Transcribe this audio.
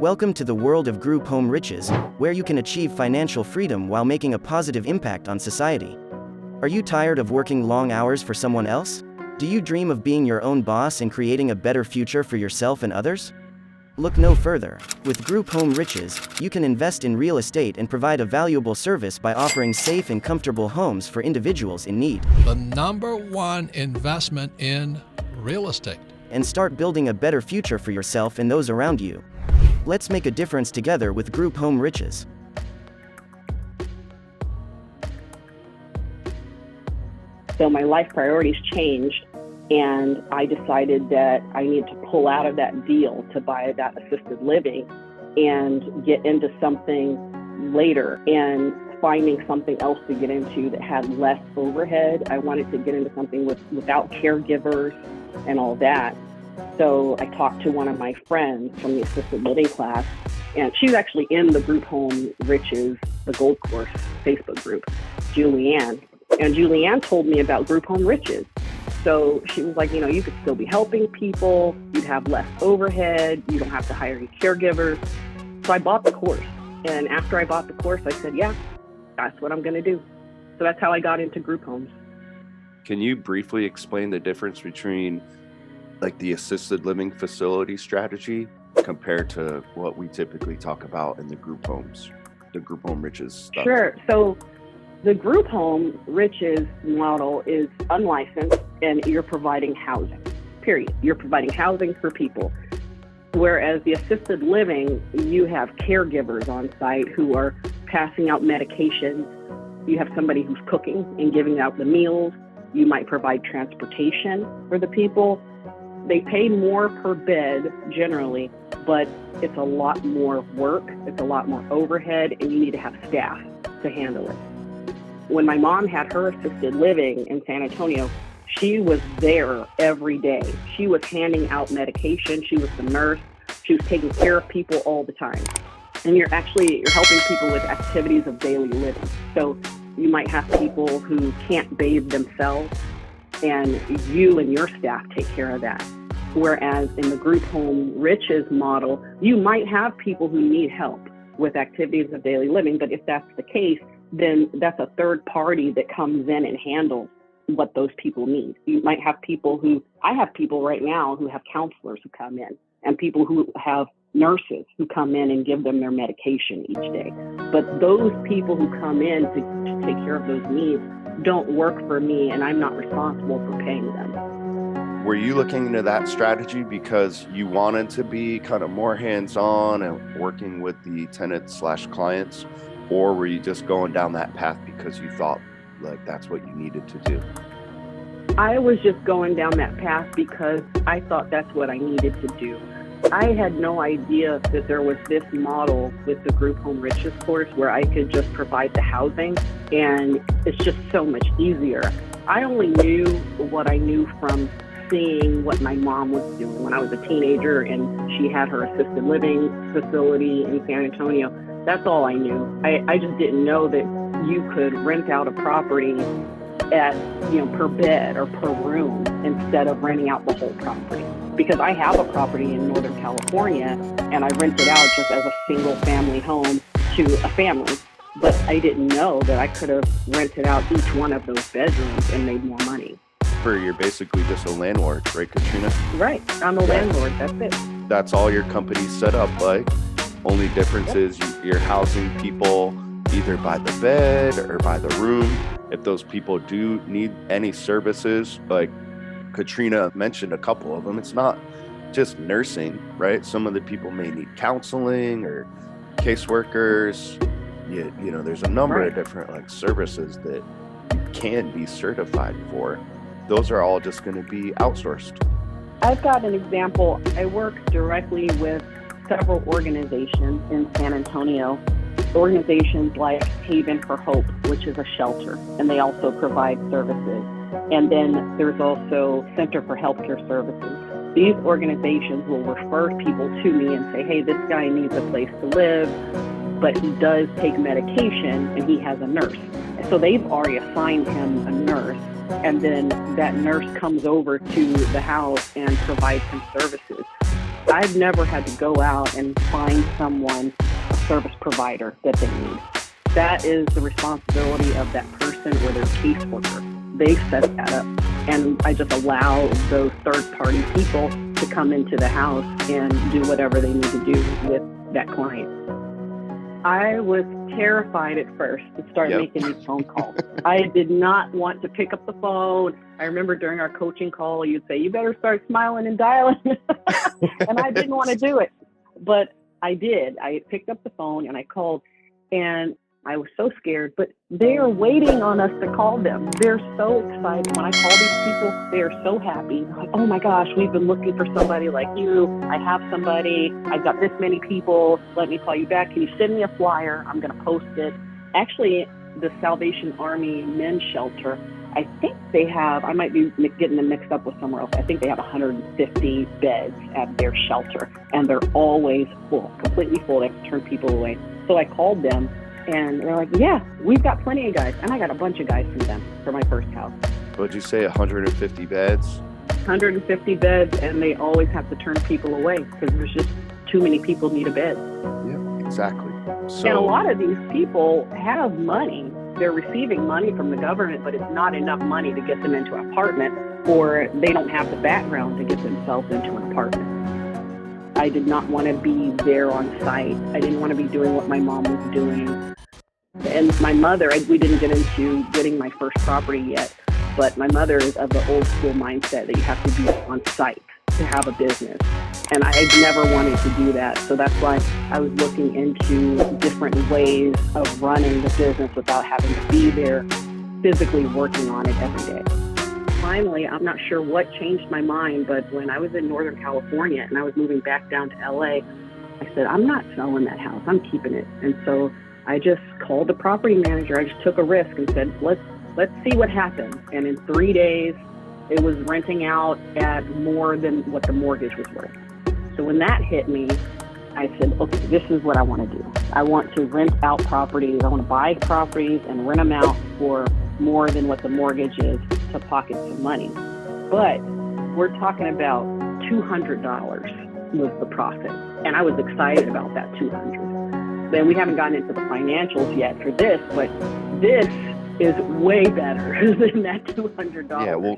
Welcome to the world of group home riches, where you can achieve financial freedom while making a positive impact on society. Are you tired of working long hours for someone else? Do you dream of being your own boss and creating a better future for yourself and others? Look no further. With Group Home Riches, you can invest in real estate and provide a valuable service by offering safe and comfortable homes for individuals in need. The number one investment in real estate. And start building a better future for yourself and those around you. Let's make a difference together with Group Home Riches. So my life priorities changed, and I decided that I needed to pull out of that deal to buy that assisted living and get into something later, and finding something else to get into that had less overhead. I wanted to get into something without caregivers and all that. So I talked to one of my friends from the assisted living class, and she's actually in the Group Home Riches, the Gold Course Facebook group, Julianne. And Julianne told me about Group Home Riches. So she was like, you could still be helping people, you'd have less overhead, you don't have to hire any caregivers. So I bought the course. And after I bought the course, I said, yeah, that's what I'm going to do. So that's how I got into group homes. Can you briefly explain the difference between like the assisted living facility strategy compared to what we typically talk about in the group homes, the Group Home Riches stuff? Sure. So the Group Home Riches model is unlicensed, and you're providing housing, period. You're providing housing for people. Whereas the assisted living, you have caregivers on site who are passing out medications. You have somebody who's cooking and giving out the meals. You might provide transportation for the people. They pay more per bed generally, but it's a lot more work, it's a lot more overhead, and you need to have staff to handle it. When my mom had her assisted living in San Antonio, she was there every day. She was handing out medication. She was the nurse. She was taking care of people all the time. And you're helping people with activities of daily living. So you might have people who can't bathe themselves, and you and your staff take care of that. Whereas in the Group Home Riches model, you might have people who need help with activities of daily living, but if that's the case, then that's a third party that comes in and handles what those people need. You might have I have people right now who have counselors who come in, and people who have nurses who come in and give them their medication each day. But those people who come in to take care of those needs don't work for me, and I'm not responsible for paying them. Were you looking into that strategy because you wanted to be kind of more hands-on and working with the tenants/clients, or were you just going down that path because you thought like that's what you needed to do? I was just going down that path because I thought that's what I needed to do. I had no idea that there was this model with the Group Home Riches course where I could just provide the housing, and it's just so much easier. I only knew what I knew from seeing what my mom was doing when I was a teenager, and she had her assisted living facility in San Antonio. That's all I knew. I just didn't know that you could rent out a property at, per bed or per room instead of renting out the whole property. Because I have a property in Northern California, and I rent it out just as a single family home to a family. But I didn't know that I could have rented out each one of those bedrooms and made more money. You're basically just a landlord, right, Katrina? Right. I'm a landlord. That's it. That's all your company's set up like. Only difference is you're housing people either by the bed or by the room. If those people do need any services, like Katrina mentioned a couple of them, it's not just nursing, right? Some of the people may need counseling or caseworkers. There's a number of different services that you can be certified for. Those are all just going to be outsourced. I've got an example. I work directly with several organizations in San Antonio, organizations like Haven for Hope, which is a shelter, and they also provide services. And then there's also Center for Healthcare Services. These organizations will refer people to me and say, hey, this guy needs a place to live, but he does take medication and he has a nurse. So they've already assigned him a nurse, and then that nurse comes over to the house and provides him services. I've never had to go out and find someone a service provider that they need. That is the responsibility of that person or their caseworker. They set that up. And I just allow those third-party people to come into the house and do whatever they need to do with that client. I was terrified at first to start making these phone calls. I did not want to pick up the phone. I remember during our coaching call, you'd say, you better start smiling and dialing. And I didn't want to do it. But I did. I picked up the phone and I called, and I was so scared, but they are waiting on us to call them. They're so excited. When I call these people, they are so happy. They're like, oh my gosh, we've been looking for somebody like you. I have somebody. I've got this many people. Let me call you back. Can you send me a flyer? I'm going to post it. Actually, the Salvation Army Men's Shelter, I think they have, I might be getting them mixed up with somewhere else. I think they have 150 beds at their shelter, and they're always full, completely full. They have to turn people away. So I called them. And they're like, yeah, we've got plenty of guys. And I got a bunch of guys from them for my first house. What'd you say, 150 beds? 150 beds, and they always have to turn people away because there's just too many people need a bed. Yeah, exactly. So, and a lot of these people have money. They're receiving money from the government, but it's not enough money to get them into an apartment, or they don't have the background to get themselves into an apartment. I did not want to be there on site. I didn't want to be doing what my mom was doing. And my mother, we didn't get into getting my first property yet, but my mother is of the old school mindset that you have to be on site to have a business. And I never wanted to do that. So that's why I was looking into different ways of running the business without having to be there physically working on it every day. Finally, I'm not sure what changed my mind, but when I was in Northern California and I was moving back down to LA, I said, I'm not selling that house. I'm keeping it. And so I just called the property manager. I just took a risk and said, let's see what happens. And in 3 days, it was renting out at more than what the mortgage was worth. So when that hit me, I said, okay, this is what I want to do. I want to rent out properties. I want to buy properties and rent them out for more than what the mortgage is to pocket some money. But we're talking about $200 was the profit. And I was excited about that $200. Then we haven't gotten into the financials yet for this, but this is way better than that $200. Yeah,